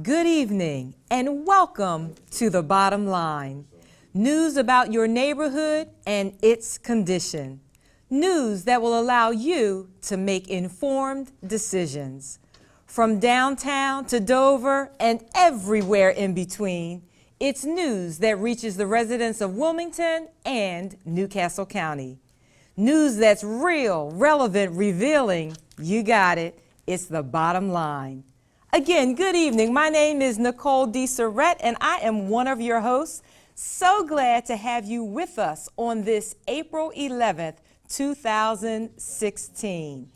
Good evening and welcome to The Bottom Line. News about your neighborhood and its condition. News that will allow you to make informed decisions. From downtown to Dover and everywhere in between, it's news that reaches the residents of Wilmington and Newcastle County. News that's real, relevant, revealing. You got it. It's The Bottom Line. Again, good evening. My name is Nicole DeSarette, and I am one of your hosts. So glad to have you with us on this April 11th, 2016.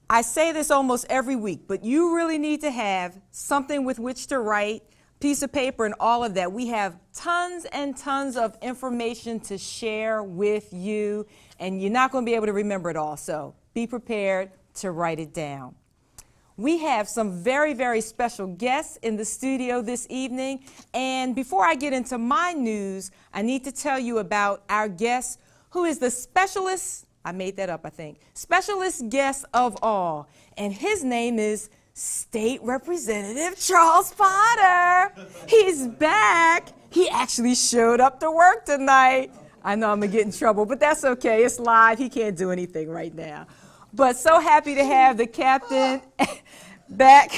I say this almost every week, but you really need to have something with which to write, piece of paper and all of that. We have tons and tons of information to share with you, and you're not going to be able to remember it all, so be prepared to write it down. We have some very, very special guests in the studio this evening. And before I get into my news, I need to tell you about our guest, who is the specialist, I made that up, I think, specialist guest of all. And his name is State Representative Charles Potter. He's back. He actually showed up to work tonight. I know I'm going to get in trouble, but that's okay. It's live. He can't do anything right now. But so happy to have the captain back,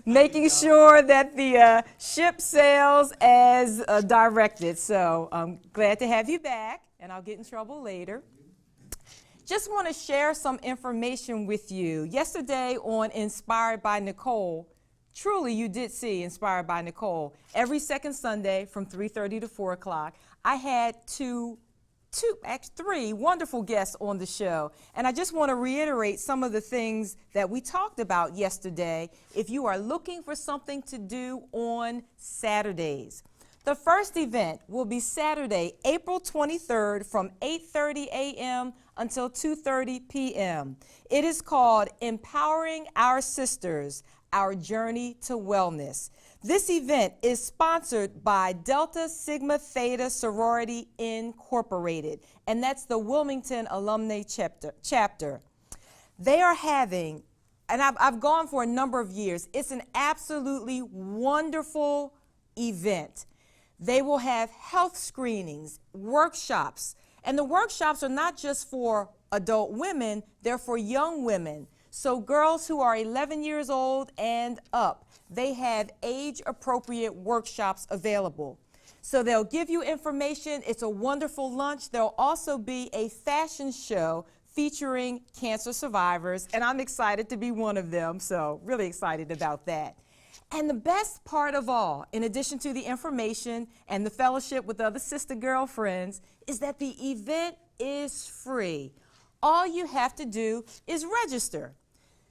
making sure that the ship sails as directed. So I'm glad to have you back, and I'll get in trouble later. Just want to share some information with you. Yesterday on Inspired by Nicole, truly you did see Inspired by Nicole. Every second Sunday from 3:30 to 4 o'clock, I had three wonderful guests on the show. And I just want to reiterate some of the things that we talked about yesterday if you are looking for something to do on Saturdays. The first event will be Saturday, April 23rd from 8:30 a.m. until 2:30 p.m. It is called Empowering Our Sisters, Our Journey to Wellness. This event is sponsored by Delta Sigma Theta Sorority Incorporated, and that's the Wilmington Alumni chapter. They are having, and I've gone for a number of years, it's an absolutely wonderful event. They will have health screenings, workshops, and the workshops are not just for adult women, they're for young women. So girls who are 11 years old and up, they have age-appropriate workshops available. So they'll give you information. It's a wonderful lunch. There'll also be a fashion show featuring cancer survivors, and I'm excited to be one of them, so really excited about that. And the best part of all, in addition to the information and the fellowship with other sister girlfriends, is that the event is free. All you have to do is register.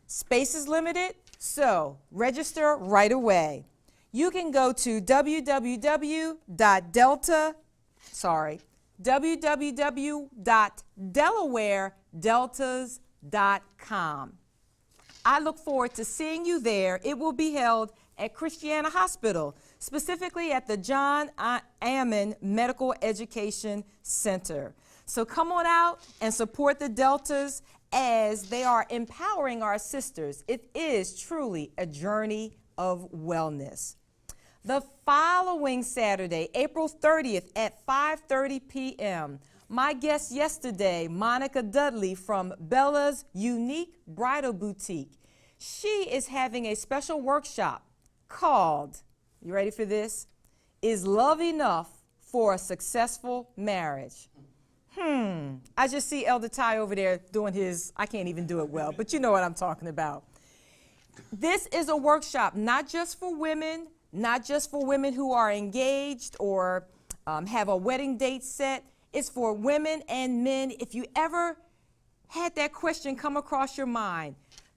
Space is limited, so register right away. You can go to www.delawaredeltas.com. I look forward to seeing you there. It will be held at Christiana Hospital, specifically at the John Ammon Medical Education Center. So come on out and support the Deltas as they are empowering our sisters. It is truly a journey of wellness. The following Saturday, April 30th at 5:30 p.m., my guest yesterday, Monica Dudley from Bella's Unique Bridal Boutique, she is having a special workshop called, you ready for this? Is Love Enough for a Successful Marriage? I just see Elder Ty over there doing his, I can't even do it well, but you know what I'm talking about. This is a workshop not just for women, not just for women who are engaged or have a wedding date set. It's for women and men. If you ever had that question come across your mind,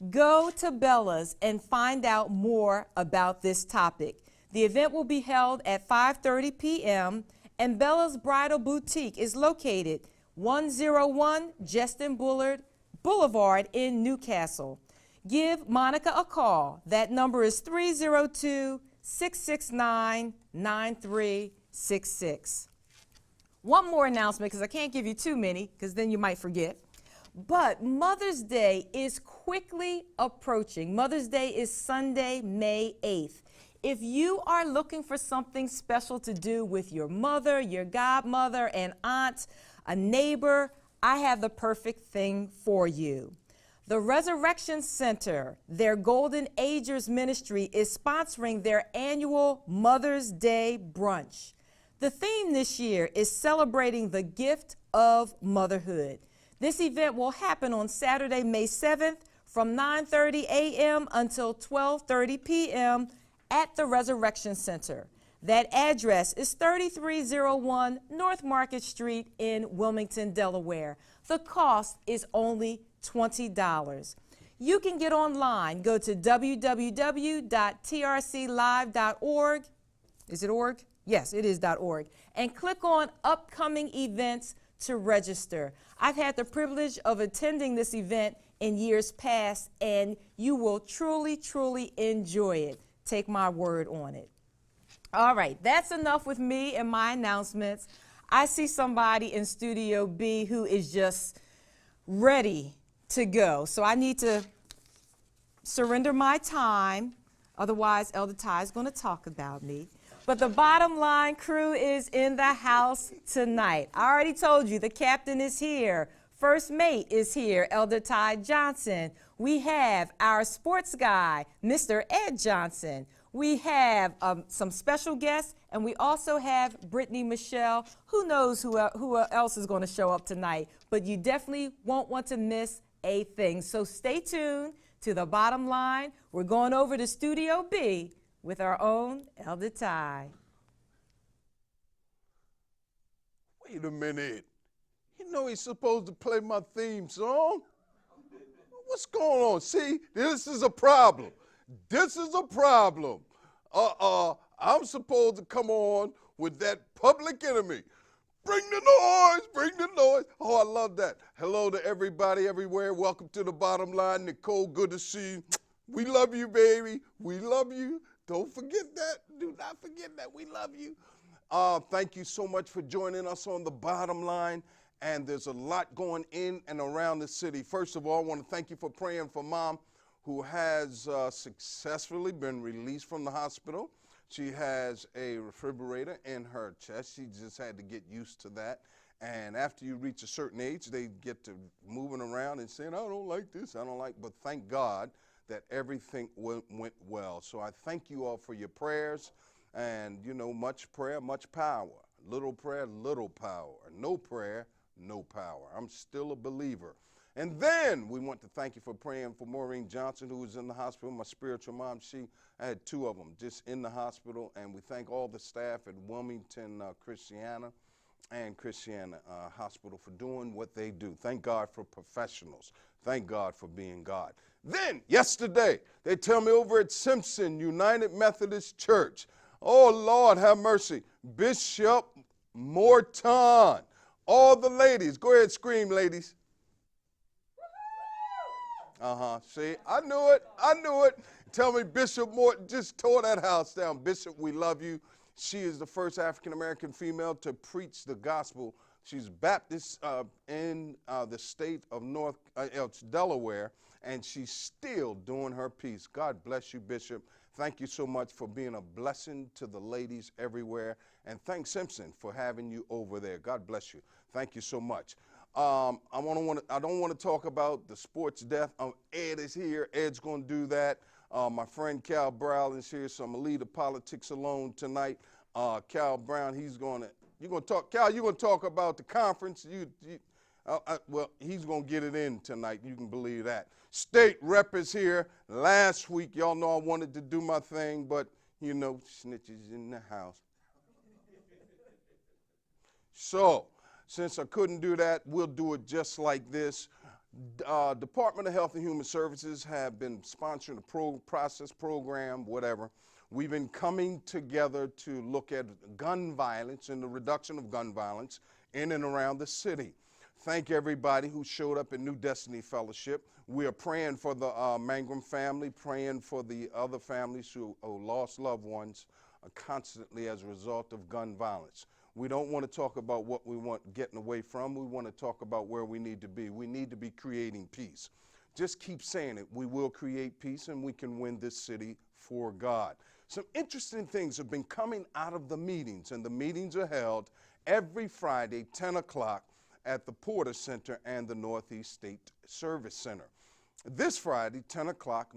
go to Bella's and find out more about this topic. The event will be held at 5:30 p.m. and Bella's Bridal Boutique is located 101 Justin Boulevard in Newcastle. Give Monica a call. That number is 302-669-9366. One more announcement, because I can't give you too many, because then you might forget. But Mother's Day is quickly approaching. Mother's Day is Sunday, May 8th. If you are looking for something special to do with your mother, your godmother, an aunt, a neighbor, I have the perfect thing for you. The Resurrection Center, their Golden Agers ministry, is sponsoring their annual Mother's Day brunch. The theme this year is celebrating the gift of motherhood. This event will happen on Saturday, May 7th from 9:30 a.m. until 12:30 p.m. at the Resurrection Center. That address is 3301 North Market Street in Wilmington, Delaware. The cost is only $20. You can get online. Go to www.trclive.org. Is it org? Yes, it is .org. And click on upcoming events to register. I've had the privilege of attending this event in years past, and you will truly, truly enjoy it. Take my word on it. All right, that's enough with me and my announcements. I see somebody in Studio B who is just ready to go. So I need to surrender my time. Otherwise, Elder Ty is going to talk about me. But the Bottom Line crew is in the house tonight. I already told you the captain is here. First mate is here, Elder Ty Johnson. We have our sports guy, Mr. Ed Johnson. We have some special guests, and we also have Brittany Michelle. Who knows who else is going to show up tonight, but you definitely won't want to miss a thing. So stay tuned to the Bottom Line. We're going over to Studio B with our own Elder Ty. Wait a minute. You know he's supposed to play my theme song? What's going on? See, this is a problem. This is a problem. I'm supposed to come on with that Public Enemy. Bring the noise, bring the noise. Oh, I love that. Hello to everybody everywhere. Welcome to the Bottom Line. Nicole, good to see you. We love you, baby. We love you. Don't forget that. Do not forget that. We love you. Thank you so much for joining us on the Bottom Line. And there's a lot going in and around the city. First of all, I want to thank you for praying for Mom, who has successfully been released from the hospital. She has a refrigerator in her chest. She just had to get used to that. And after you reach a certain age, they get to moving around and saying, I don't like this, I don't like, but thank God that everything went well. So I thank you all for your prayers. And, you know, much prayer, much power. Little prayer, little power. No prayer, no power. I'm still a believer. And then we want to thank you for praying for Maureen Johnson, who was in the hospital, my spiritual mom. I had two of them just in the hospital, and we thank all the staff at Wilmington Christiana and Christiana Hospital for doing what they do. Thank God for professionals. Thank God for being God. Then, yesterday, they tell me over at Simpson United Methodist Church, oh, Lord, have mercy, Bishop Morton. All the ladies, go ahead, scream, ladies. See, I knew it. Tell me Bishop Morton just tore that house down. Bishop, we love you. She is the first African-American female to preach the gospel. She's Baptist in the state of Delaware, and she's still doing her piece. God bless you, Bishop. Thank you so much for being a blessing to the ladies everywhere. And thank Simpson for having you over there. God bless you. Thank you so much. I don't want to talk about the sports death. Ed is here. Ed's going to do that. My friend Cal Brown is here, so I'm going to leave the politics alone tonight. Cal Brown, you're going to talk about the conference. Well, he's going to get it in tonight. You can believe that. State rep is here. Last week, y'all know I wanted to do my thing, but, you know, snitches in the house. So, since I couldn't do that, we'll do it just like this. Department of Health and Human Services have been sponsoring a process program, whatever. We've been coming together to look at gun violence and the reduction of gun violence in and around the city. Thank everybody who showed up at New Destiny Fellowship. We are praying for the Mangrum family, praying for the other families who lost loved ones constantly as a result of gun violence. We don't want to talk about what we want getting away from. We want to talk about where we need to be. We need to be creating peace. Just keep saying it. We will create peace, and we can win this city for God. Some interesting things have been coming out of the meetings, and the meetings are held every Friday, 10 o'clock, at the Porter Center and the Northeast State Service Center. This Friday, 10 o'clock,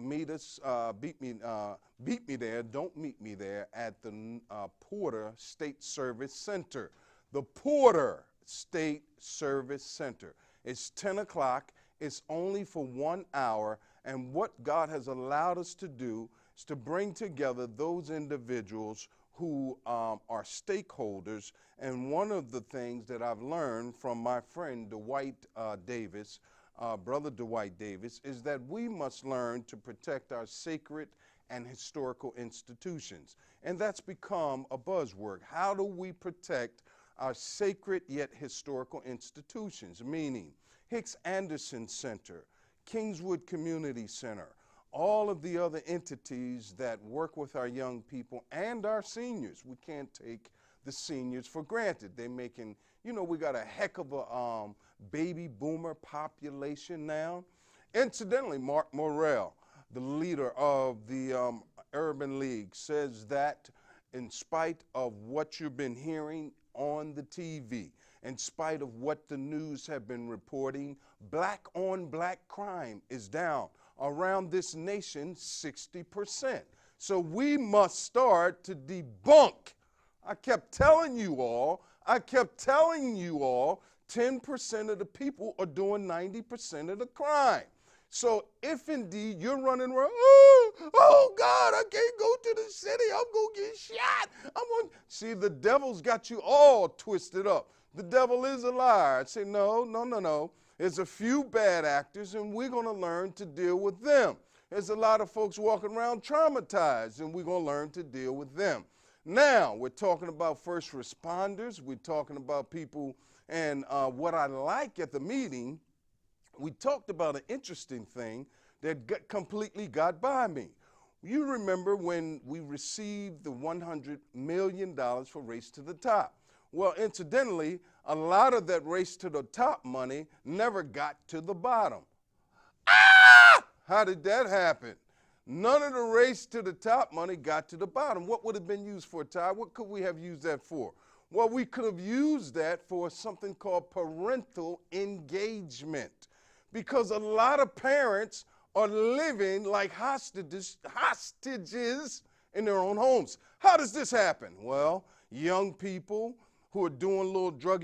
beat me there, don't meet me there, at the Porter State Service Center. The Porter State Service Center. It's 10 o'clock. It's only for 1 hour. And what God has allowed us to do is to bring together those individuals who are stakeholders. And one of the things that I've learned from my friend Dwight Davis, Brother Dwight Davis, is that we must learn to protect our sacred and historical institutions. And that's become a buzzword. How do we protect our sacred yet historical institutions? Meaning Hicks Anderson Center, Kingswood Community Center, all of the other entities that work with our young people and our seniors. We can't take the seniors for granted. They're making, we got a heck of a baby boomer population now. Incidentally, Mark Morrell, the leader of the Urban League, says that in spite of what you've been hearing on the TV, in spite of what the news have been reporting, black on black crime is down around this nation 60%. So we must start to debunk. I kept telling you all, 10% of the people are doing 90% of the crime. So if indeed you're running around, oh God, I can't go to the city, I'm going to get shot. See, the devil's got you all twisted up. The devil is a liar. I'd say, no. There's a few bad actors, and we're going to learn to deal with them. There's a lot of folks walking around traumatized, and we're going to learn to deal with them. Now, we're talking about first responders. We're talking about people, and what I like at the meeting, we talked about an interesting thing that completely got by me. You remember when we received the $100 million for Race to the Top. Well, incidentally, a lot of that Race to the Top money never got to the bottom. How did that happen? None of the Race to the Top money got to the bottom. What would have been used for, Ty? What could we have used that for? Well, we could have used that for something called parental engagement, because a lot of parents are living like hostages in their own homes. How does this happen? Well, young people who are doing a little drug,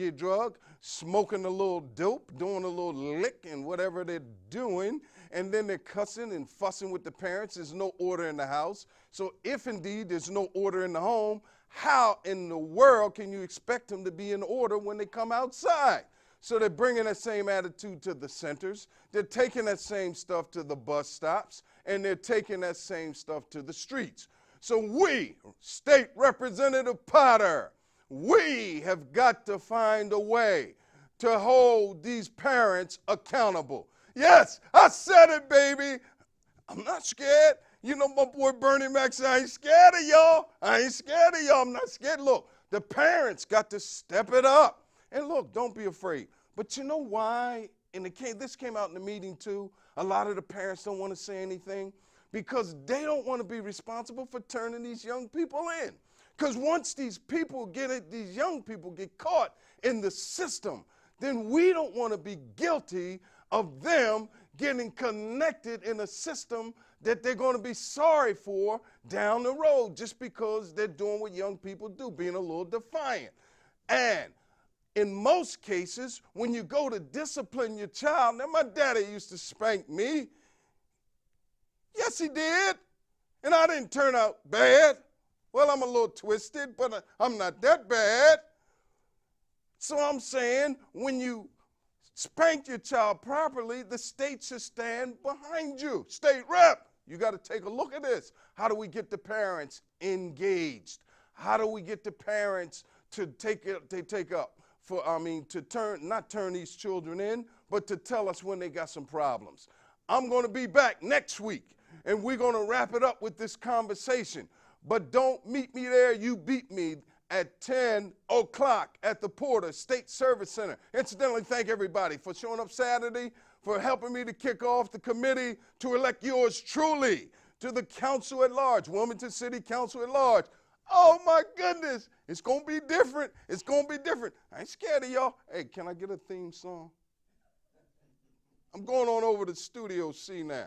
smoking a little dope, doing a little lick and whatever they're doing, and then they're cussing and fussing with the parents. There's no order in the house. So if indeed there's no order in the home, how in the world can you expect them to be in order when they come outside? So they're bringing that same attitude to the centers. They're taking that same stuff to the bus stops, and they're taking that same stuff to the streets. So we, State Representative Potter, we have got to find a way to hold these parents accountable. Yes, I said it, baby. I'm not scared. You know my boy Bernie Mac said, I ain't scared of y'all. I'm not scared. Look, the parents got to step it up. And look, don't be afraid. But you know why? This came out in the meeting too. A lot of the parents don't want to say anything because they don't want to be responsible for turning these young people in. Because once these young people get caught in the system, then we don't want to be guilty of them getting connected in a system that they're going to be sorry for down the road just because they're doing what young people do, being a little defiant. And in most cases, when you go to discipline your child, now my daddy used to spank me. Yes, he did. And I didn't turn out bad. Well, I'm a little twisted, but I'm not that bad. So I'm saying when you spank your child properly, the state should stand behind you. State rep, you got to take a look at this. How do we get the parents engaged? How do we get the parents to not turn these children in, but to tell us when they got some problems? I'm going to be back next week, and we're going to wrap it up with this conversation. But don't meet me there, you beat me at 10 o'clock at the Porter State Service Center. Incidentally, thank everybody for showing up Saturday, for helping me to kick off the committee to elect yours truly. to the council at large, Wilmington City Council at large. Oh my goodness, it's gonna be different. It's gonna be different. I ain't scared of y'all. Hey, can I get a theme song? I'm going on over to Studio C now.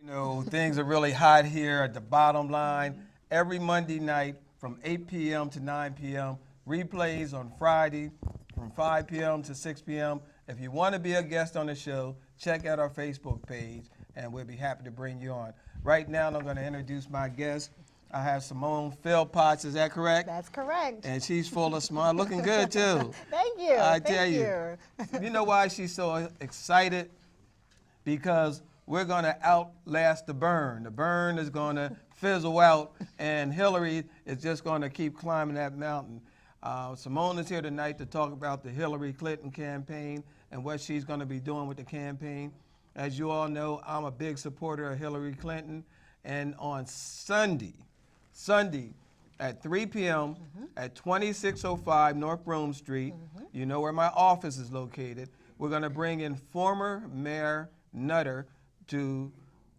You know, things are really hot here at the bottom line. Every Monday night from 8 p.m. to 9 p.m., replays on Friday from 5 p.m. to 6 p.m. If you want to be a guest on the show, check out our Facebook page, and we'll be happy to bring you on. Right now, I'm going to introduce my guest. I have Simone Philpotts, is that correct? That's correct. And she's full of smile, looking good too. Thank you. I Thank tell you. You know why she's so excited? Because we're going to outlast the burn. The burn is going to fizzle out, and Hillary is just going to keep climbing that mountain. Simone is here tonight to talk about the Hillary Clinton campaign and what she's going to be doing with the campaign. As you all know, I'm a big supporter of Hillary Clinton, and on Sunday at 3 p.m. at 2605 North Broome Street, you know where my office is located, we're going to bring in former Mayor Nutter to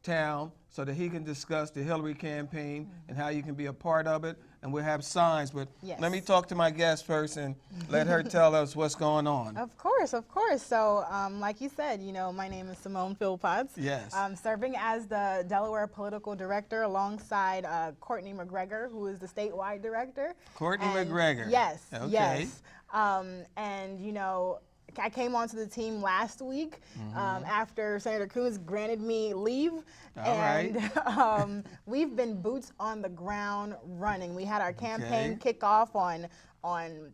town so that he can discuss the Hillary campaign and how you can be a part of it. And we'll have signs, but Yes. let me talk to my guest first and let her tell us what's going on. Of course, of course. So, like you said, you know, my name is Simone Philpotts. Yes. I'm serving as the Delaware Political Director alongside Courtney McGregor, who is the statewide director. Courtney And- McGregor. Yes, Okay. yes. And, you know, I came onto the team last week after Senator Coons granted me leave. All right. And we've been boots on the ground running. We had our campaign kickoff on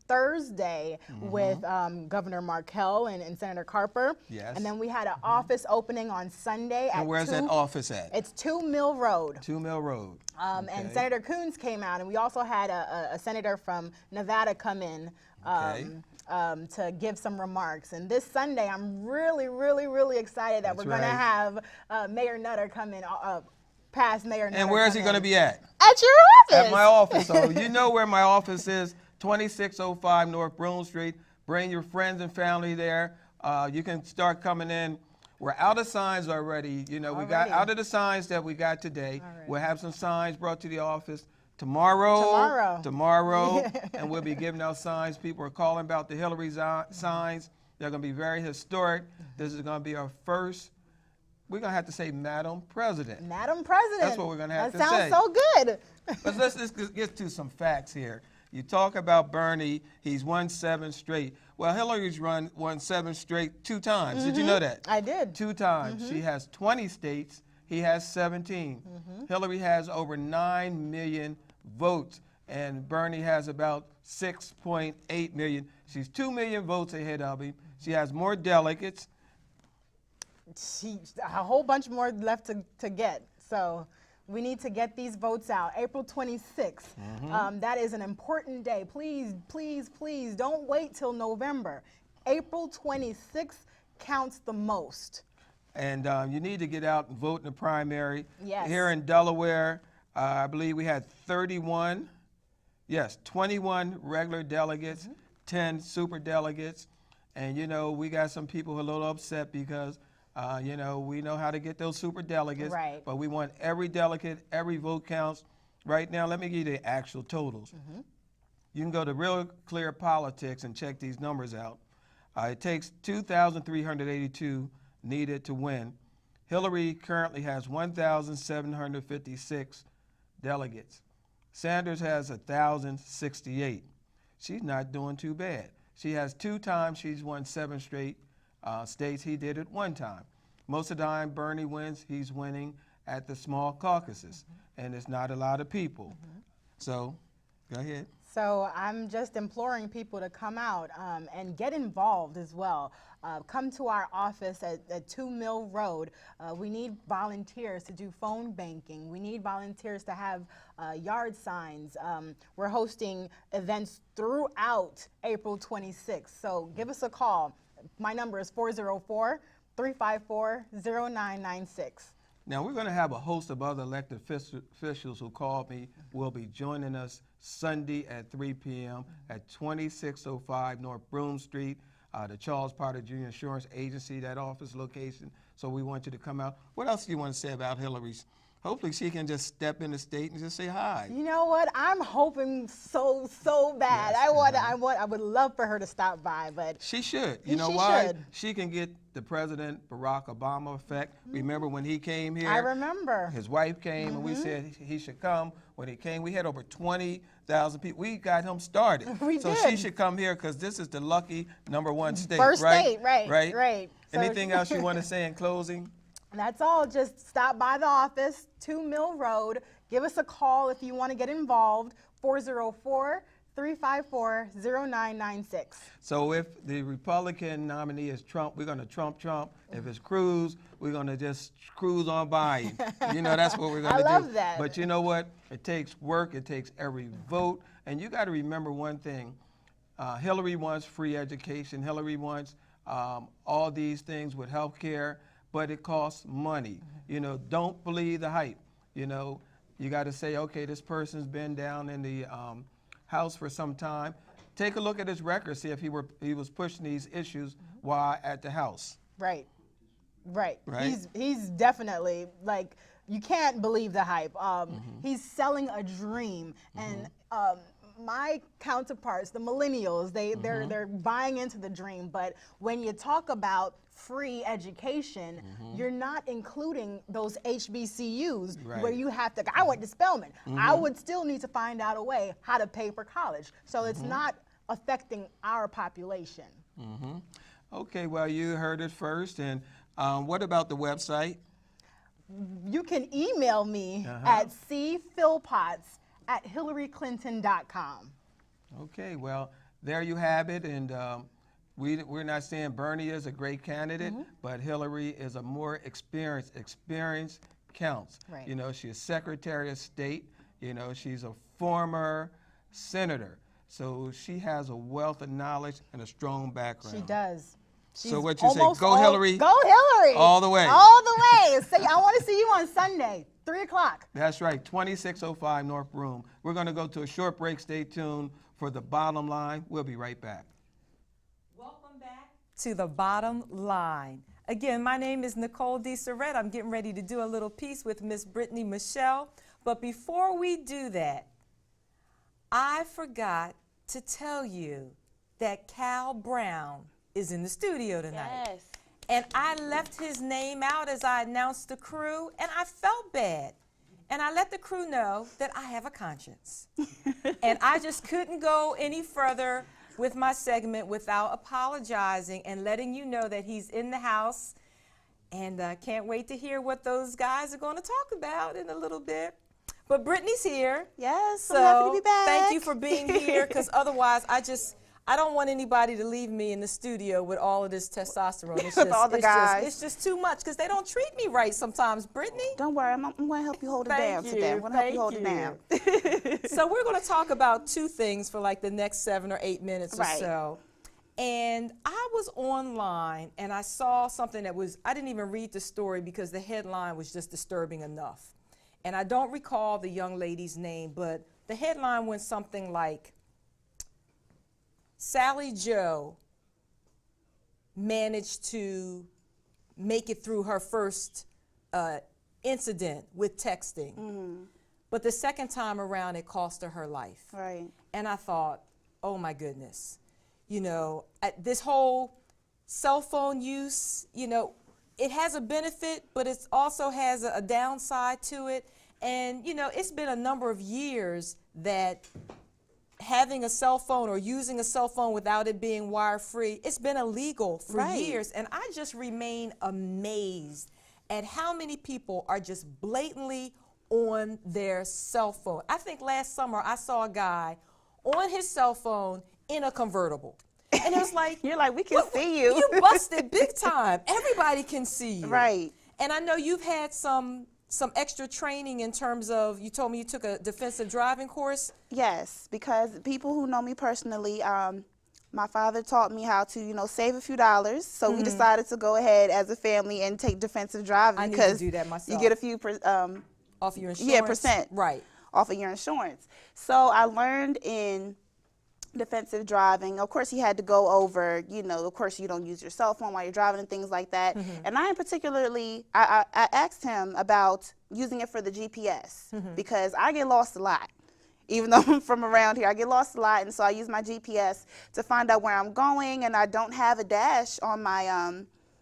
Thursday with Governor Markell and Senator Carper. Yes. And then we had an office opening on Sunday at And where's that office at? It's 2 Mill Road. 2 Mill Road. And Okay. Senator Coons came out, and we also had a senator from Nevada come in to give some remarks. And this Sunday, I'm really excited that That's we're going to right. have Mayor Nutter come in, past Mayor Nutter. And where is come he going to in. be at? At your office. At my office. So you know where my office is, 2605 North Broome Street. Bring your friends and family there. You can start coming in. We're out of signs already. You know, we got Already. out of the signs that we got today. All right. We'll have some signs brought to the office tomorrow, and we'll be giving out signs. People are calling about the Hillary signs. They're going to be very historic. This is going to be our first, we're going to have to say Madam President. Madam President. That's what we're gonna have to That say. sounds so good. But let's get to some facts here. You talk about Bernie, he's won 7 straight. Well, Hillary's won 7 straight 2 times. Did you know that? I did. 2 times. She has 20 states. He has 17. Hillary has over 9 million votes, and Bernie has about 6.8 million. She's 2 million votes ahead of him. She has more delegates. A whole bunch more left to get. So we need to get these votes out. April 26th. That is an important day. Please, please, please don't wait till November. April 26th counts the most. And you need to get out and vote in the primary. Yes. Here in Delaware, I believe we had 21 regular delegates, 10 super delegates. And, you know, we got some people who are a little upset because, you know, we know how to get those super delegates. Right. But we want every delegate, every vote counts. Right now, let me give you the actual totals. You can go to Real Clear Politics and check these numbers out. It takes 2,382 needed to win. Hillary currently has 1,756 delegates. Sanders has 1,068. She's not doing too bad. She has 2 times she's won 7 straight states. He did it 1 time. Most of the time Bernie wins, he's winning at the small caucuses, and it's not a lot of people. So, go ahead. So I'm just imploring people to come out and get involved as well. Come to our office at 2 Mill Road. We need volunteers to do phone banking. We need volunteers to have yard signs. We're hosting events throughout April 26th. So give us a call. My number is 404-354-0996. Now, we're going to have a host of other elected officials who called me will be joining us Sunday at 3 p.m. at 2605 North Broome Street, the Charles Potter Jr. Insurance Agency, that office location. So we want you to come out. What else do you want to say about Hillary's? Hopefully she can just step in the state and just say hi. You know what? I'm hoping so bad. Yes, I would love for her to stop by, but She should. You know She why? should. She can get the President Barack Obama effect. Remember when he came here? I remember. His wife came and we said he should come. When he came, we had over 20,000 people. We got him started. We so she did. should come here because this is the lucky #1 state, First right? state, right. So- Anything else you want to say in closing? That's all. Just stop by the office, 2 Mill Road. Give us a call if you want to get involved, 404-354-0996. So if the Republican nominee is Trump, we're going to Trump. If it's Cruz, we're going to just cruise on by him. You know, that's what we're going to do. I love that. But you know what? It takes work. It takes every vote. And you got to remember one thing. Hillary wants free education. Hillary wants all these things with health care, but it costs money. You know, don't believe the hype. You know, you got to say, okay, this person's been down in the House for some time. Take a look at his record, see if he was pushing these issues while at the House. Right. Right? He's definitely, like, you can't believe the hype. He's selling a dream, and my counterparts, the millennials, they're buying into the dream. But when you talk about free education, you're not including those HBCUs where you have to. I went to Spelman. I would still need to find out a way how to pay for college. So it's not affecting our population. Okay, well, you heard it first. And what about the website? You can email me at cphilpotts@hillaryclinton.com. Okay, well, there you have it. And we're not saying Bernie is a great candidate, but Hillary is a more experienced. Experience counts. Right. You know, she's Secretary of State. You know, she's a former senator. So she has a wealth of knowledge and a strong background. She does. She's So what you say, almost go Hillary? Go Hillary! All the way. All the way. Say, I want to see you on Sunday, 3 o'clock. That's right, 2605 North Broome. We're going to go to a short break. Stay tuned for The Bottom Line. We'll be right back. Welcome back to The Bottom Line. Again, my name is Nicole DeSarette. I'm getting ready to do a little piece with Miss Brittany Michelle. But before we do that, I forgot to tell you that Cal Brown is in the studio tonight. Yes. And I left his name out as I announced the crew, and I felt bad. And I let the crew know that I have a conscience. And I just couldn't go any further with my segment without apologizing and letting you know that he's in the house. And can't wait to hear what those guys are going to talk about in a little bit. But Brittany's here. Yes, So I'm happy to be back. thank you for being here, because otherwise I don't want anybody to leave me in the studio with all of this testosterone. It's With all the guys. it's just too much, because they don't treat me right sometimes, Brittany. Don't worry, I'm going to help you hold it down Thank today. you, I'm going to help you hold thank it down. So we're going to talk about two things for like the next 7 or 8 minutes or Right. so. And I was online and I saw something I didn't even read the story because the headline was just disturbing enough. And I don't recall the young lady's name, but the headline went something like, Sally Joe managed to make it through her first incident with texting. But the second time around, it cost her life. Right. And I thought, oh my goodness, you know, this whole cell phone use, you know, it has a benefit, but it also has a downside to it. And, you know, it's been a number of years that having a cell phone or using a cell phone without it being wire-free, it's been illegal for Right. years. And I just remain amazed at how many people are just blatantly on their cell phone. I think last summer I saw a guy on his cell phone in a convertible. And it was like, You're like, we can see you. You busted big time. Everybody can see you. Right. And I know you've had some extra training in terms of, you told me you took a defensive driving course. Yes, because people who know me personally, my father taught me how to, save a few dollars. So we decided to go ahead as a family and take defensive driving I need to because do that myself. you get a few Off your insurance? percent. Right. off of your insurance. So I learned in defensive driving. Of course, he had to go over, you know, of course, you don't use your cell phone while you're driving and things like that. And I asked him about using it for the GPS because I get lost a lot. Even though I'm from around here, I get lost a lot, and so I use my GPS to find out where I'm going, and I don't have a dash on my,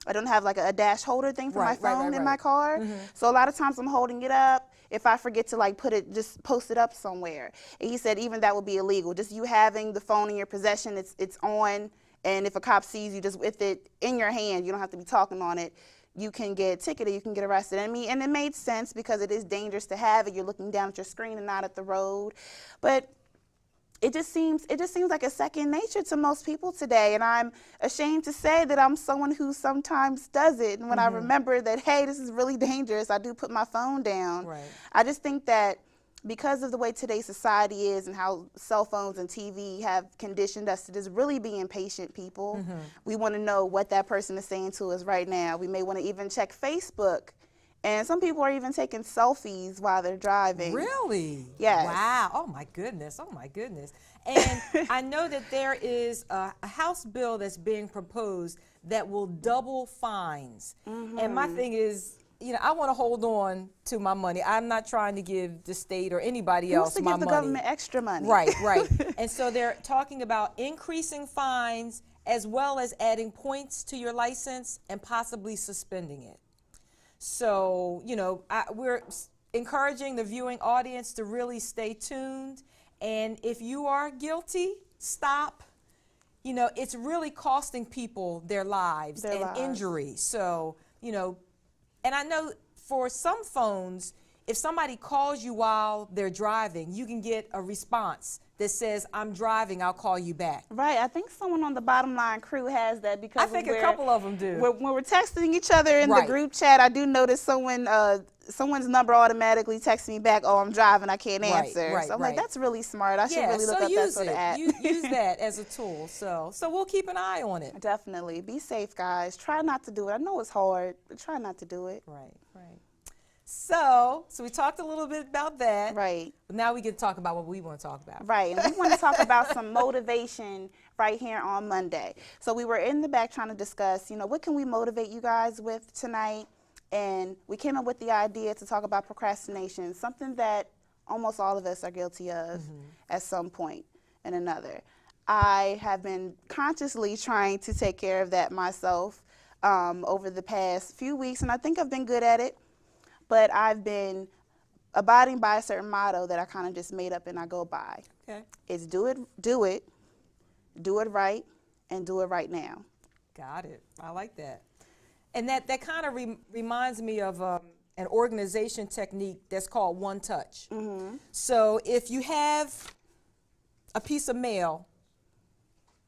I don't have like a dash holder thing for my phone in my car. So a lot of times I'm holding it up. If I forget to like just post it up somewhere. And he said even that would be illegal. Just you having the phone in your possession, it's on, and if a cop sees you just with it in your hand, you don't have to be talking on it, you can get ticketed, you can get arrested. And it made sense because it is dangerous to have it. You're looking down at your screen and not at the road. But it just seems like a second nature to most people today, and I'm ashamed to say that I'm someone who sometimes does it. And when I remember that, hey, this is really dangerous, I do put my phone down. Right. I just think that because of the way today's society is and how cell phones and TV have conditioned us to just really be impatient people, we want to know what that person is saying to us right now. We may want to even check Facebook. And some people are even taking selfies while they're driving. Really? Yes. Wow. Oh my goodness. Oh my goodness. And I know that there is a House bill that's being proposed that will double fines. And my thing is, you know, I want to hold on to my money. I'm not trying to give the state or anybody Who wants else to my give the money. government extra money? Right, right. And so they're talking about increasing fines as well as adding points to your license and possibly suspending it. So, you know, we're encouraging the viewing audience to really stay tuned. And if you are guilty, stop. You know, it's really costing people their lives and injury. So, you know, and I know for some phones, if somebody calls you while they're driving, you can get a response that says, I'm driving, I'll call you back. Right. I think someone on the Bottom Line crew has that because I think a couple of them do. When we're texting each other in the Right. group chat, I do notice someone's number automatically texts me back, oh, I'm driving, I can't answer. right, so I'm like, right. that's really smart. I should Yeah, really look so up that use sort of it. app. Use that as a tool. So we'll keep an eye on it. Definitely. Be safe, guys. Try not to do it. I know it's hard, but try not to do it. Right, right. So we talked a little bit about that. Right. But now we can talk about what we want to talk about. Right, and we want to talk about some motivation right here on Monday. So we were in the back trying to discuss, you know, what can we motivate you guys with tonight? And we came up with the idea to talk about procrastination, something that almost all of us are guilty of at some point and another. I have been consciously trying to take care of that myself over the past few weeks, and I think I've been good at it. But I've been abiding by a certain motto that I kind of just made up and I go by. Okay. It's do it right, and do it right now. Got it. I like that. And that kind of reminds me of an organization technique that's called one touch. So if you have a piece of mail,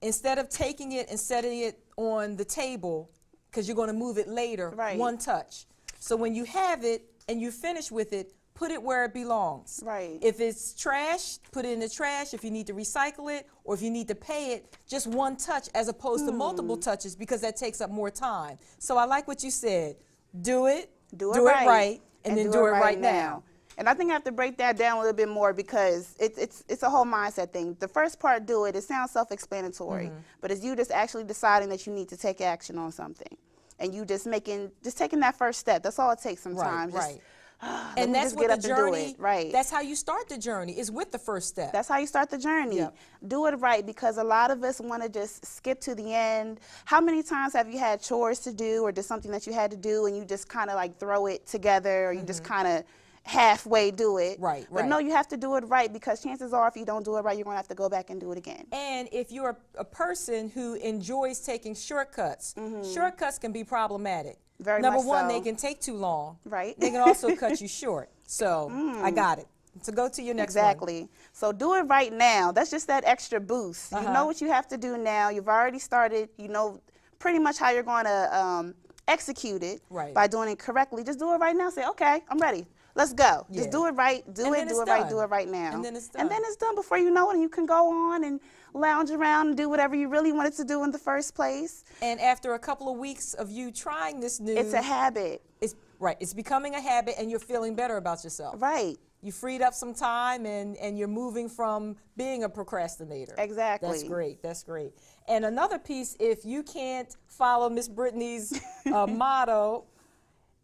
instead of taking it and setting it on the table, because you're going to move it later, Right. one touch. So when you have it and you finish with it, put it where it belongs. Right. If it's trash, put it in the trash. If you need to recycle it or if you need to pay it, just one touch as opposed to multiple touches because that takes up more time. So I like what you said. Do it right, and then do it right now. And I think I have to break that down a little bit more because it's a whole mindset thing. The first part, do it sounds self-explanatory, but it's you just actually deciding that you need to take action on something. And you just taking that first step. That's all it takes sometimes. Right. Let And me that's just what get the up and do journey, it. Right. that's how you start the journey, is with the first step. That's how you start the journey. Yep. Do it right, because a lot of us want to just skip to the end. How many times have you had chores to do or just something that you had to do and you just kind of like throw it together, or you just kind of halfway do it? Right, But right. no, you have to do it right, because chances are if you don't do it right, you're going to have to go back and do it again. And if you're a person who enjoys taking shortcuts, shortcuts can be problematic. Very Number much one, so. they can take too long. Right. They can also cut you short. So I got it. So go to your next one. Exactly. So do it right now. That's just that extra boost. You know what you have to do now. You've already started. You know pretty much how you're going to execute it Right. by doing it correctly. Just do it right now. Say, okay, I'm ready. Let's go. Yeah. Just do it right. And Do then it it's right. done. Do it right now. And then it's And then done. it's done before you know it. And you can go on and lounge around and do whatever you really wanted to do in the first place. And after a couple of weeks of you trying this new, It's a habit. it's becoming a habit, and you're feeling better about yourself. Right. you freed up some time and you're moving from being a procrastinator. Exactly. That's great. That's great. And another piece, if you can't follow Miss Brittany's motto,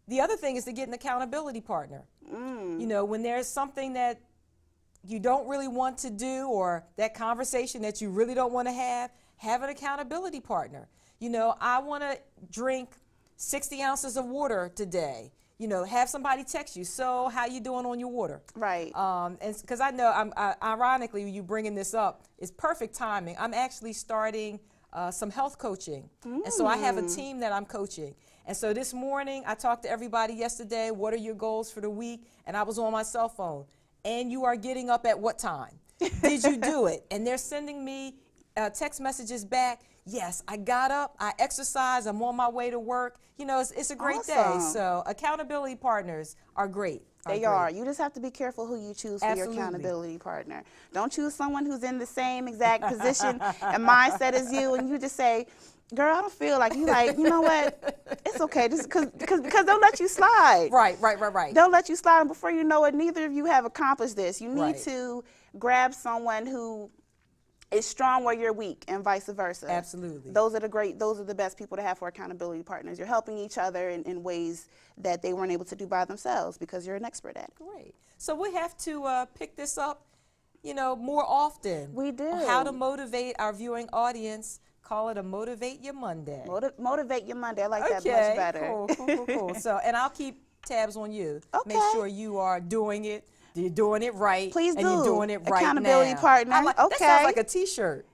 the other thing is to get an accountability partner. You know, when there's something that you don't really want to do or that conversation that you really don't want to have an accountability partner. You know, I want to drink 60 ounces of water today. You know, have somebody text you, so how you doing on your water? Right. And because I know, ironically, you bringing this up, it's perfect timing. I'm actually starting some health coaching. And so I have a team that I'm coaching. And so this morning, I talked to everybody yesterday, what are your goals for the week? And I was on my cell phone. And you are getting up at what time? Did you do it? And they're sending me text messages back. Yes, I got up, I exercised, I'm on my way to work. You know, it's a great day. Awesome. So accountability parters are great. They are. You just have to be careful who you choose for Absolutely. your accountability partner. Don't choose someone who's in the same exact position and mindset as you, and you just say, girl, I don't feel like you. Like, you know what? It's okay, just because they'll let you slide. Right. They'll let you slide, and before you know it, neither of you have accomplished this. You need Right. to grab someone who is strong where you're weak, and vice versa. Absolutely. Those are the best people to have for accountability partners. You're helping each other in ways that they weren't able to do by themselves because you're an expert at it. Great. So we have to pick this up, you know, more often. We do. How to motivate our viewing audience. Call it a Motivate Your Monday. Motivate your Monday. I like that much better. Cool. So, and I'll keep tabs on you. Make Okay. sure you are doing it. You're doing it right. Please and you're do. doing it right Accountability now. partner. That Okay. sounds like a T-shirt.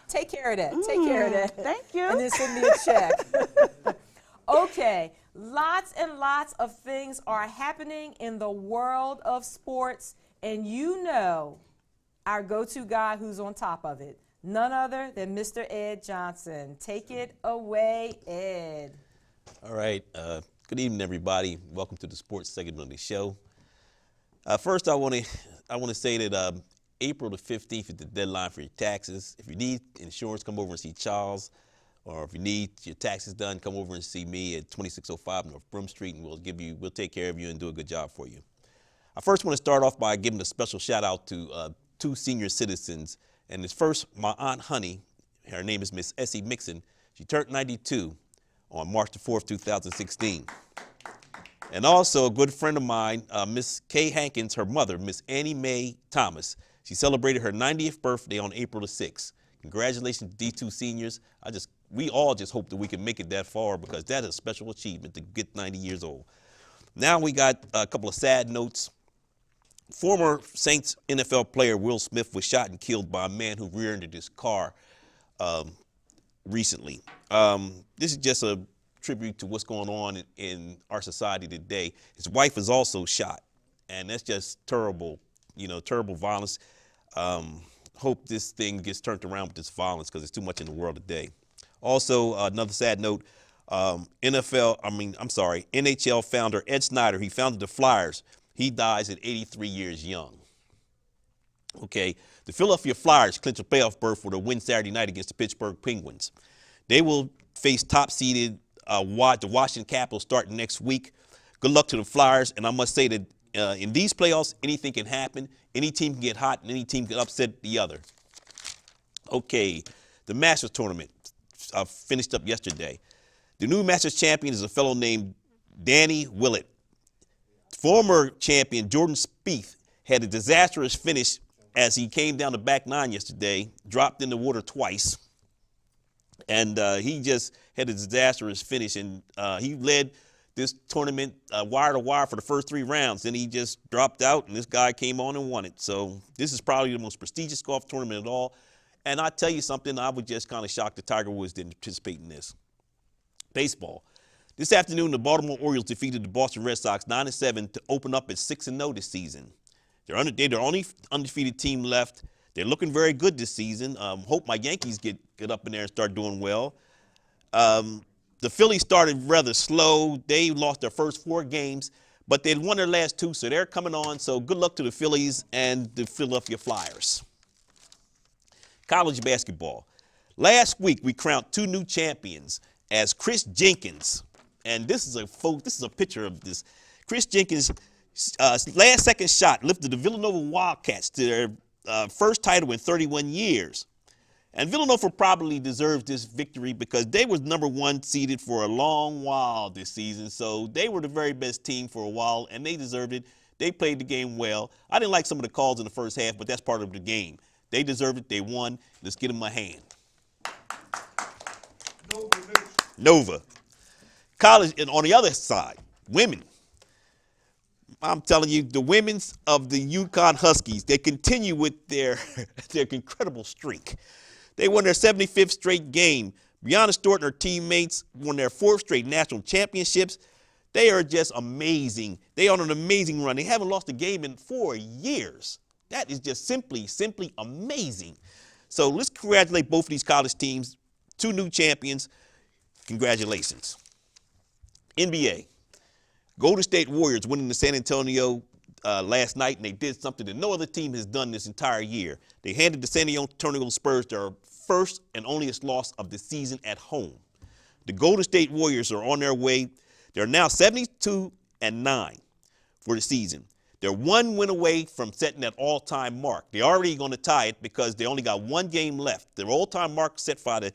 Take care of that. Take care of that. Thank you. And then send me a check. Okay. Lots and lots of things are happening in the world of sports, and you know our go-to guy who's on top of it. None other than Mr. Ed Johnson. Take it away, Ed. All right. Good evening, everybody. Welcome to the sports segment of the show. First, I want to say that April the 15th is the deadline for your taxes. If you need insurance, come over and see Charles. Or if you need your taxes done, come over and see me at 2605 North Broome Street, and we'll take care of you and do a good job for you. I first want to start off by giving a special shout out to two senior citizens. And it's first my Aunt Honey. Her name is Miss Essie Mixon. She turned 92 on March the 4th, 2016. And also a good friend of mine, Miss Kay Hankins, her mother, Miss Annie Mae Thomas. She celebrated her 90th birthday on April the 6th. Congratulations to these two seniors. We all just hope that we can make it that far because that is a special achievement to get 90 years old. Now we got a couple of sad notes. Former Saints NFL player Will Smith was shot and killed by a man who rear-ended his car recently. This is just a tribute to what's going on in our society today. His wife is also shot, and that's just terrible, terrible violence. Hope this thing gets turned around with this violence because there's too much in the world today. Also, another sad note, NHL founder Ed Snyder, he founded the Flyers. He dies at 83 years young. Okay, the Philadelphia Flyers clinch a playoff berth with a win Saturday night against the Pittsburgh Penguins. They will face top-seeded the Washington Capitals starting next week. Good luck to the Flyers, and I must say that in these playoffs, anything can happen. Any team can get hot, and any team can upset the other. Okay, the Masters tournament finished up yesterday. The new Masters champion is a fellow named Danny Willett. Former champion Jordan Spieth had a disastrous finish as he came down the back nine yesterday, dropped in the water twice, and he just had a disastrous finish. And he led this tournament wire to wire for the first 3 rounds. Then he just dropped out, and this guy came on and won it. So this is probably the most prestigious golf tournament at all. And I tell you something, I was just kind of shocked that Tiger Woods didn't participate in this. Baseball. This afternoon, the Baltimore Orioles defeated the Boston Red Sox 9-7 to open up at 6-0 this season. They're the only undefeated team left. They're looking very good this season. Hope my Yankees get up in there and start doing well. The Phillies started rather slow. They lost their first 4 games, but they won their last 2, so they're coming on. So good luck to the Phillies and the Philadelphia Flyers. College basketball. Last week, we crowned 2 new champions as Chris Jenkins, and this is a picture of this. Chris Jenkins last second shot lifted the Villanova Wildcats to their first title in 31 years. And Villanova probably deserves this victory because they was #1 seeded for a long while this season. So they were the very best team for a while, and they deserved it. They played the game well. I didn't like some of the calls in the first half, but that's part of the game. They deserved it. They won. Let's get them a hand. Nova. College, and on the other side, women. I'm telling you, the women's of the UConn Huskies, they continue with their incredible streak. They won their 75th straight game. Brianna Stewart and her teammates won their 4th straight national championships. They are just amazing. They are on an amazing run. They haven't lost a game in 4 years. That is just simply amazing. So let's congratulate both of these college teams. 2 new champions. Congratulations. NBA. Golden State Warriors winning the San Antonio last night, and they did something that no other team has done this entire year. They handed the San Antonio Spurs their first and onlyest loss of the season at home. The Golden State Warriors are on their way. They're now 72-9 for the season. They're 1 win away from setting that all-time mark. They're already going to tie it because they only got 1 game left. Their all-time mark set by the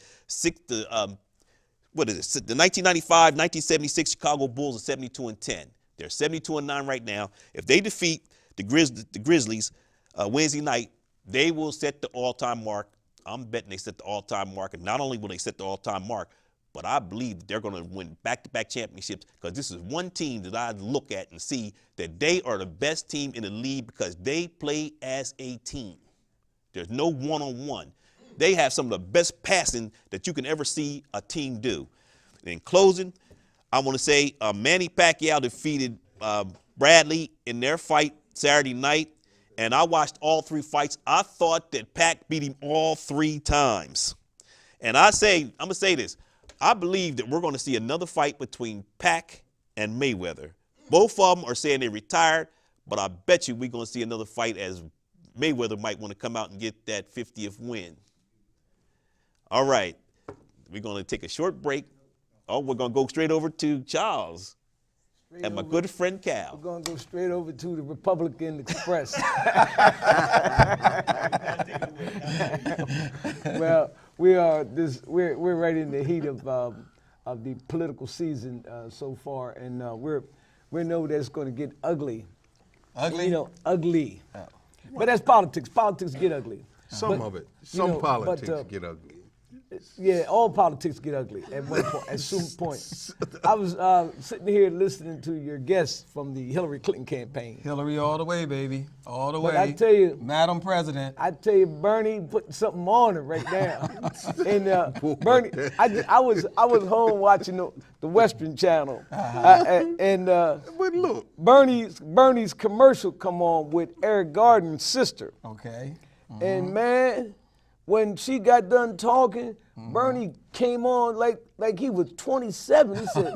1995-1976 Chicago Bulls are 72-10. They're 72-9 right now. If they defeat the Grizzlies Wednesday night, they will set the all-time mark. I'm betting they set the all-time mark, and not only will they set the all-time mark, but I believe that they're going to win back-to-back championships because this is one team that I look at and see that they are the best team in the league because they play as a team. There's no one-on-one. They have some of the best passing that you can ever see a team do. In closing, I want to say Manny Pacquiao defeated Bradley in their fight Saturday night, and I watched all 3 fights. I thought that Pac beat him all 3 times. And I'm going to say this. I believe that we're going to see another fight between Pac and Mayweather. Both of them are saying they retired, but I bet you we're going to see another fight as Mayweather might want to come out and get that 50th win. All right, we're going to take a short break. Oh, we're going to go straight over to Charles and my good friend Cal. We're going to go straight over to the Republican Express. Well, we're right in the heat of the political season so far, and we know that it's going to get ugly. Ugly? You know, ugly. Oh. But that's politics. Politics get ugly. Some of it. Some politics get ugly. Yeah, all politics get ugly at one point. At some point, I was sitting here listening to your guests from the Hillary Clinton campaign. Hillary all the way, baby, all the way. I tell you, Madam President. I tell you, Bernie putting something on it right now. And Bernie, I was home watching the Western Channel, But look, Bernie's commercial come on with Eric Garden's sister. Okay. And man, when she got done talking, Bernie came on like he was 27. He said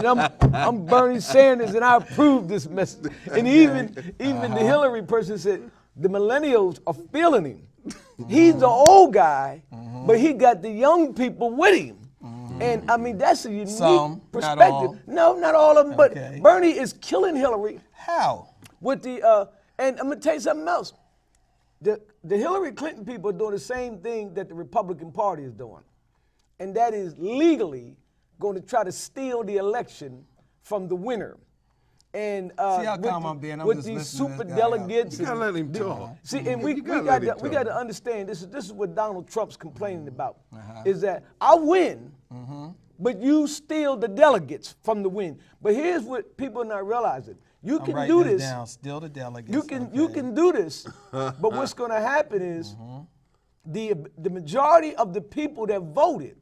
I'm Bernie Sanders and I approve this message. And even the Hillary person said the millennials are feeling him. He's the old guy, but he got the young people with him. And I mean, that's a unique perspective. Not all. No, not all of them, Okay. but Bernie is killing Hillary. How? With the and I'm gonna tell you something else. The Hillary Clinton people are doing the same thing that the Republican Party is doing, and that is legally going to try to steal the election from the winner. And See how calm I'm being? I'm with just these listening to super this guy out. delegates. you gotta let him talk. See, and we gotta let him got to talk. understand this is what Donald Trump's complaining about is that I win, but you steal the delegates from the win. But here's what people are not realizing: you I'm can writing do this this. down. Still the delegates. You can do this, but what's going to happen is the majority of the people that voted,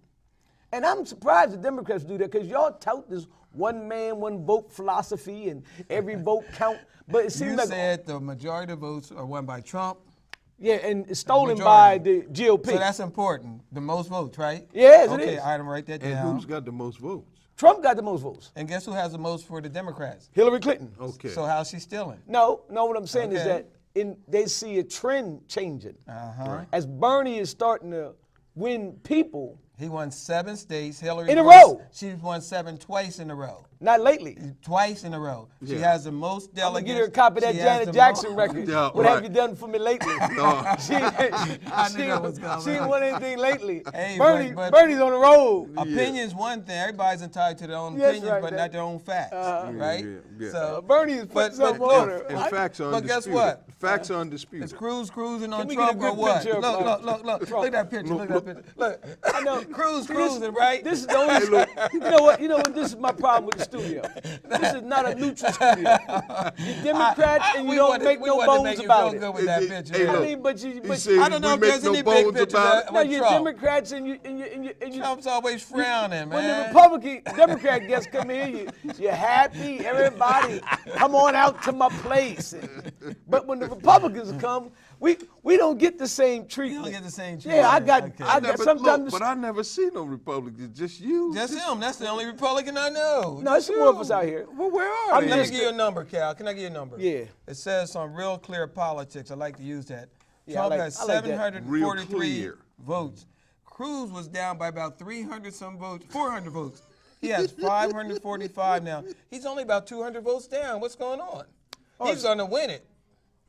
and I'm surprised the Democrats do that because y'all tout this one man, one vote philosophy and every vote count. But it seems You like said the majority of votes are won by Trump. yeah, and it's stolen by the Majority. GOP. So that's important. The most votes, right? Yes, it Okay, is. all right, I'm write that And down. who's got the most votes? Trump got the most votes. And guess who has the most for the Democrats? Hillary Clinton. Okay. So how's she stealing? No, what I'm saying is Okay. that they see a trend changing. Uh-huh. As Bernie is starting to win people, He won 7 states. Hillary In a won- row. She's won 7 twice in a row. Not lately. Twice in a row. She Yeah. has the most I'm gonna delegates. get her a copy of that She has Janet the Jackson mo- record. Yeah, What have right. you done for me lately? she I knew that was coming. she ain't won anything lately. Hey, Bernie, but- Bernie's on the road. Opinion's one thing. Everybody's entitled to their own Yes, opinions, right, but that- not their own facts, right? yeah. So, Bernie is putting something on her. And facts are but guess undisputed. what? Facts are undisputed. Is Cruz cruising on Can we get a Trump or good what? picture of, Look at that picture. Look at that picture. Look, I know. Cruz See, cruising, right? This is the only. You know what? You know what? This is my problem with the studio. This is not a neutral studio. You're Democrats and you don't make no bones about Good it. with that Hey, picture. hey, I look. mean, but He but said I don't know we if make there's no any big bones pictures about it. no, with you're Trump. Democrats and you. Trump's always frowning, When the man. Republican Democrat guests come in, you're happy. Everybody, come on out to my place. But when the Republicans come, we don't get the same treatment. don't get the same Yeah, I treatment. got. Okay. I got Never- sometimes. look, but I never see no Republicans. Just you. Just him. That's the only Republican I know. no, it's some more of us out here. Well, where are I'm they? Let me just- give you a number, Cal. Can I give you a number? Yeah. It says on Real Clear Politics. I like to use that. Yeah, I Trump like- has I like that. 743 Real Clear. votes. Cruz was down by about 300 some votes, 400 votes. He has 545 now. He's only about 200 votes down. What's going on? He's going to win it.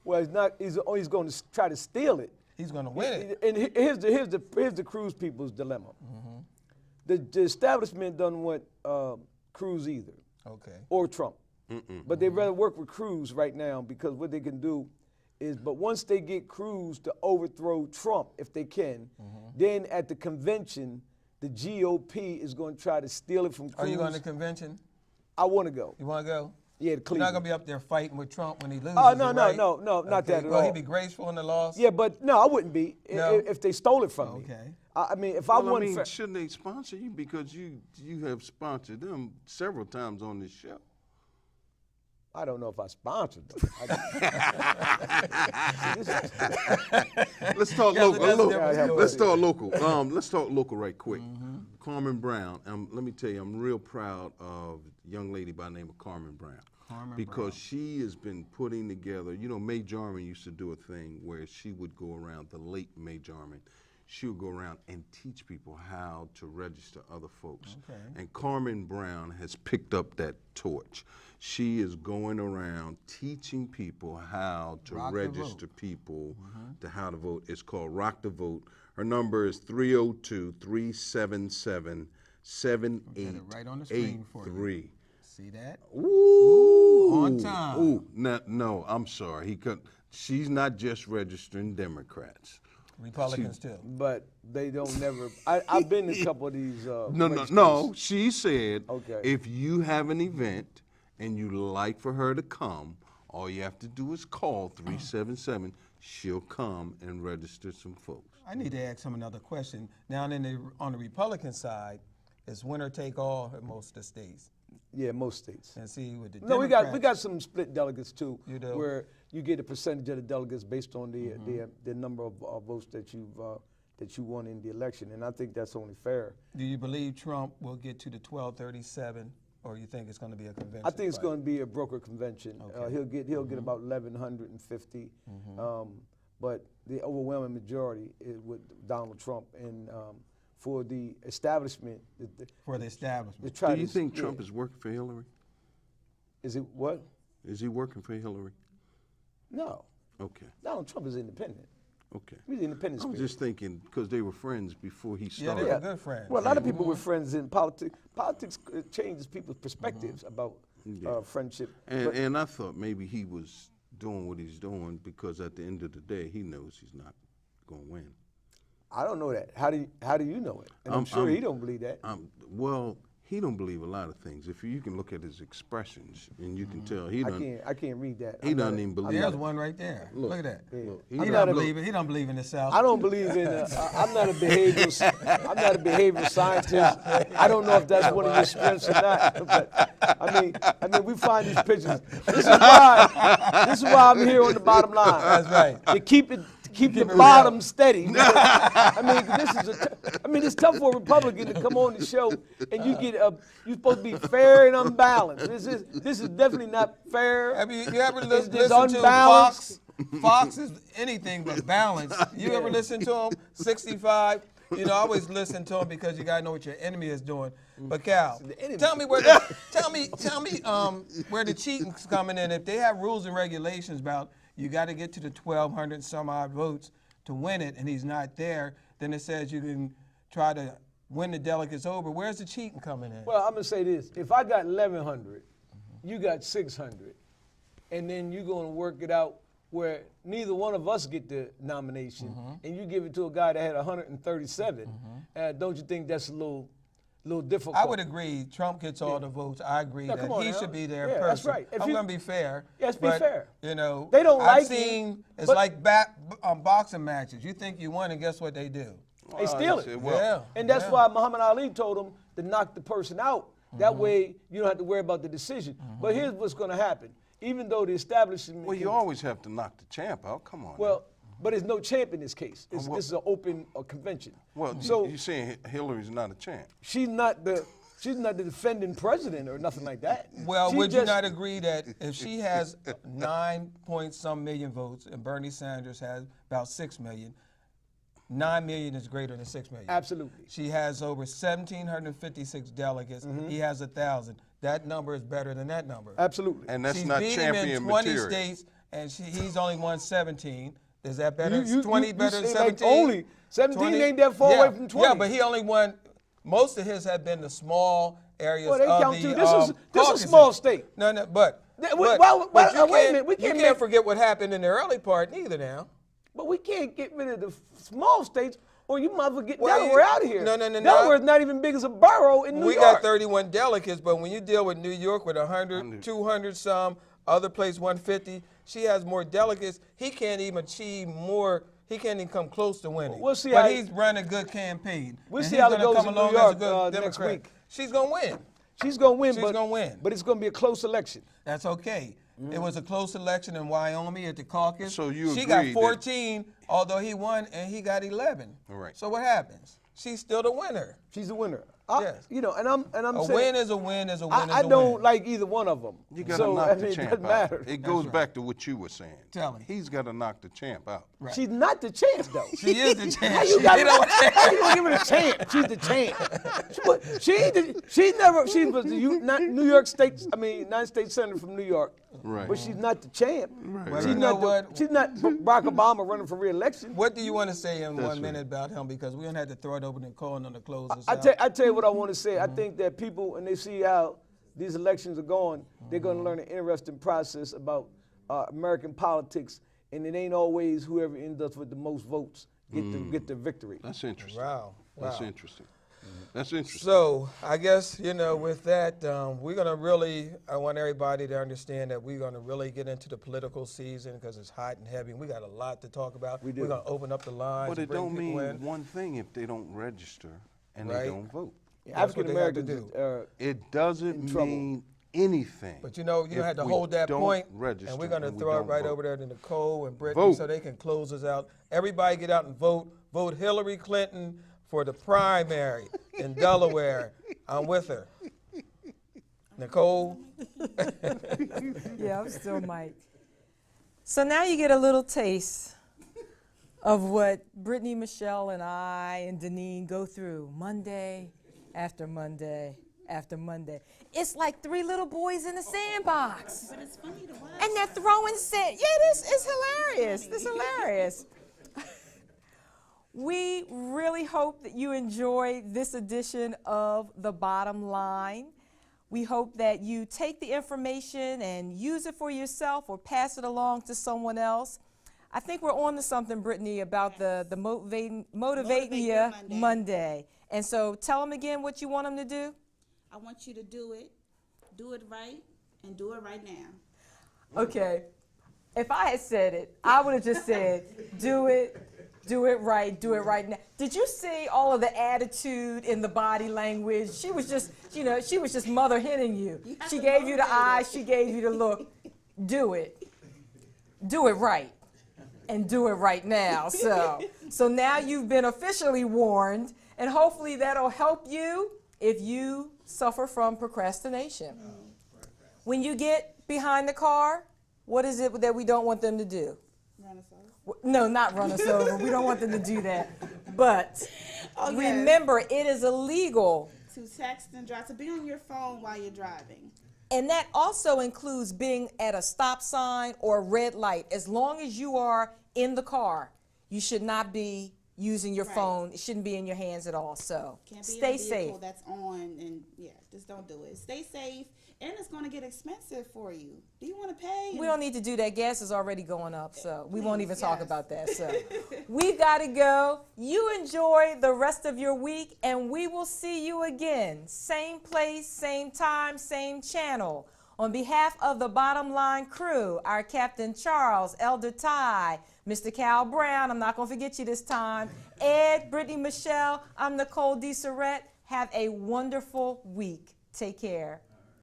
Well, he's not. He's going to try to steal it. He's going to win it. And here's the Cruz people's dilemma. The establishment doesn't want Cruz either, Okay. or Trump, but they'd rather work with Cruz right now because what they can do is, but once they get Cruz to overthrow Trump, if they can, then at the convention, the GOP is going to try to steal it from Cruz. Are you going to convention? I want to go. You want to go? Yeah, to You're not Cleveland. going to be up there fighting with Trump when he loses. Oh, no, right? no, not that at Will all. he be graceful in the loss? Yeah, but no, I wouldn't be No? if they stole it from me. Okay. I mean, if I Well, I won, mean, shouldn't they sponsor you because you have sponsored them several times on this show? I don't know if I sponsored them. Let's talk Yeah, local. that's Look, a different let's story. talk local. Let's talk local right quick. Carmen Brown. Let me tell you, I'm real proud of a young lady by the name of Carmen Brown. Because she has been putting together, you know, Mae Jarman used to do a thing where she would go around, the late Mae Jarman, she would go around and teach people how to register other folks. Okay. And Carmen Brown has picked up that torch. She is going around teaching people how to Rock the register vote. people to how to vote. It's called Rock the Vote. Her number is 302-377-7883. right on the screen for you. See that? Ooh. On time. Ooh. No, I'm sorry. He could. She's not just registering Democrats. Republicans too. But they don't never. I've been to a couple of these. No. She said, Okay. if you have an event and you like for her to come, all you have to do is call 377. She'll come and register some folks. I need to ask him another question. Now, on the Republican side, it's winner take all in most of the states. Yeah, most states. And see with the No, we Democrats, got some split delegates too, You do? where you get a percentage of the delegates based on the number of votes that you won in the election, and I think that's only fair. Do you believe Trump will get to the 1237, or you think it's going to be a convention? I think it's fight? going to be a broker convention. Okay. He'll get about 1,150, but the overwhelming majority is with Donald Trump, and for the establishment, For the establishment. to try Do you to- think yeah. Trump is working for Hillary? Is it what? Is he working for Hillary? No, Okay. Donald Trump is independent. Okay. He's independent I was spirit. just thinking because they were friends before he Yeah, started. they were good friends. Well, a lot of people were friends in politics. Politics changes people's perspectives about friendship. But And I thought maybe he was doing what he's doing because at the end of the day, he knows he's not going to win. I don't know that. How do you know it? And I'm sure he don't believe that. Well, he don't believe a lot of things. If you can look at his expressions and you can tell he doesn't. I can't read that. He I'm doesn't not- even believe. There's one right there. Look at that. Look, He I'm don't not a- believe it. He don't believe in the South. I don't believe in. I'm not a behavioral scientist. I don't know if that's one of your strengths or not. But I mean, we find these pictures. This is why I'm here on the bottom line. That's right. To keep the it bottom steady. I mean, it's tough for a Republican to come on the show and you're supposed to be fair and unbalanced. This is definitely not fair. Have you ever It's listen just to unbalanced. Fox? Fox is anything but balanced. You ever listen to him? 65. You know, I always listen to him because you gotta know what your enemy is doing. But Cal, tell me where where the cheating's coming in. If they have rules and regulations about you got to get to the 1,200 some odd votes to win it, and he's not there, then it says you can try to win the delegates over. Where's the cheating coming in? Well, I'm gonna say this: if I got 1,100, you got 600, and then you're gonna work it out where neither one of us get the nomination, and you give it to a guy that had 137. Don't you think that's a little difficult? I would agree. Trump gets all the votes. I agree that come on he now. should be there. Yeah, that's right. I'm going to be fair. Yes, be but, fair. You know, They don't I've like you, seen it's but- like boxing matches. You think you won, and guess what they do? They steal said, it. well, Yeah. And that's yeah. why Muhammad Ali told him to knock the person out. That way you don't have to worry about the decision. But here's what's going to happen. Even though the establishment, Well, you always have to knock the champ out. Come on. well, but there's no champ in this case. This is an open convention. well, so you're saying Hillary's not a champ. she's not the defending president or nothing like that. Well, She would you just- not agree that if she has 9 point some million votes and Bernie Sanders has about 6 million, 9 million is greater than 6 million? Absolutely. She has over 1,756 delegates. He has 1,000. That number is better than that number. Absolutely. And that's She's not beat him in champion 20 material. states, and he's only won 17. Is that better? You- 20 you better than say like 17? only. 17 ain't that far away from 20. Yeah, but he only won. Most of his have been the small areas Well, they of count the too. This is a Caucasus. small state. No, but. Yeah, but- well, but you wait a can't- minute, we you can't can't make- forget what happened in the early part neither now. But we can't get rid of the small states, or you might as well get Well, Delaware you- out of here. no. Delaware's not even big as a borough in New We York. got 31 delegates, but when you deal with New York with 100, 200 some, other place 150, she has more delegates. He can't even achieve more. He can't even come close to winning. We'll see but how- he's running a good campaign. We'll and see he's how it gonna goes come in New along as a York, good next Democrat. week. She's going to win. She's going to win, She's but gonna win. But it's going to be a close election. That's okay. It was a close election in Wyoming at the caucus. So you she agree got that- 14, although he won, and he got 11. All right. So what happens? She's still the winner. She's the winner. Yes. You know, and I'm A saying win is a win is a win is I a don't win. like either one of them. You got to so, knock I the mean, champ it doesn't out. matter. It goes back to what you were saying. Tell me. He's got to knock the champ out. Right. She's not the champ, though. She is the champ. How you got how you gonna give her the champ? She's the champ. She was the New York State. I mean, United States Senator from New York. Right. But she's not the champ. Well, She's you know not. what? She's not Barack Obama running for re-election. What do you want to say in 1 minute about him? Because we don't have to throw it over to Nicole and to close this out. I tell you what I want to say. I think that people, when they see how these elections are going, they're going to learn an interesting process about American politics, and it ain't always whoever ends up with the most votes get the victory. That's interesting. Wow. That's Wow. interesting. That's interesting. So I guess, you know, with that, we're going to really, I want everybody to understand that we're going to really get into the political season because it's hot and heavy. And we got a lot to talk about. We do. We're going to open up the lines. But and it bring don't people mean in. one thing if they don't register and Right. they don't vote. That's what African they have to Americans. do. It doesn't trouble. mean anything. But you know, you if had to we hold that don't point, register and we're going to and we throw it don't right vote. over there to Nicole and Brittany Vote. so they can close us out. Everybody get out and vote. Vote Hillary Clinton for the primary in Delaware. I'm with her. Nicole? Yeah, I'm still Mike. So now you get a little taste of what Brittany, Michelle, and I and Deneen go through Monday after Monday after Monday. It's like three little boys in a sandbox. But it's funny to watch. And they're throwing sand. Yeah, this is hilarious. It's hilarious. We really hope that you enjoy this edition of The Bottom Line. We hope that you take the information and use it for yourself or pass it along to someone else. I think we're on to something, Brittany, about the motivating you Monday. And so tell them again what you want them to do. I want you to do it right, and do it right now. Okay. If I had said it, I would have just said, do it right now. Did you see all of the attitude in the body language? She was just, she was just mother henning you. She gave you the eyes, she gave you the look. Do it. Do it right. And do it right now. So now you've been officially warned, and hopefully that'll help you if you suffer from procrastination. When you get behind the car, what is it that we don't want them to do? Run us over. No, not run us over. We don't want them to do that. But Oh, yes. Remember, it is illegal. To text and drive, to be on your phone while you're driving. And that also includes being at a stop sign or a red light. As long as you are in the car, you should not be using your Right. phone. It shouldn't be in your hands at all. So Can't be stay in a vehicle safe. that's on, and yeah, just don't do it. Stay safe, and it's going to get expensive for you. Do you want to pay? We don't need to do that. Gas is already going up, so we won't Please, even talk yes. about that. So we've got to go. You enjoy the rest of your week, and we will see you again. Same place, same time, same channel. On behalf of the Bottom Line crew, our Captain Charles, Elder Ty, Mr. Cal Brown, I'm not going to forget you this time, Ed, Brittany Michelle, I'm Nicole DeSarette. Have a wonderful week. Take care.